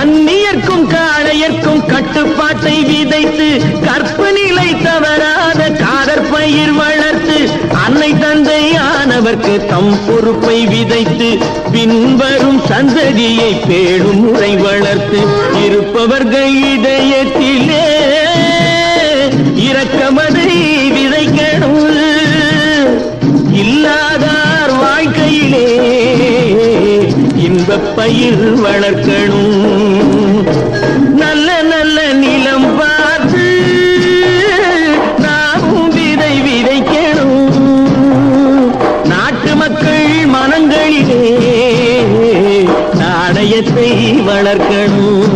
கண்ணியர்க்கும் காளையர்க்கும் கட்டுப்பாட்டை விதைத்து கற்பு நிலை தவறாத காதற் பயிர் வளர்த்து அன்னை தந்தையானவர்க்கு தம் பொறுப்பை விதைத்து பின்வரும் சந்ததியை பேடும் முறை வளர்த்து இருப்பவர்கள் இதயத்திலே இரக்கமதை விதைக்கணும் இல்லாதார் வாழ்க்கையிலே இன்பப் பயிர் வளர்க்கணும் நல்ல நல்ல நிலம் பார்த்து நாமும் விதை விதைக்கணும் நாட்டு மக்கள் மனங்களிலே நாணயத்தை வளர்க்கணும்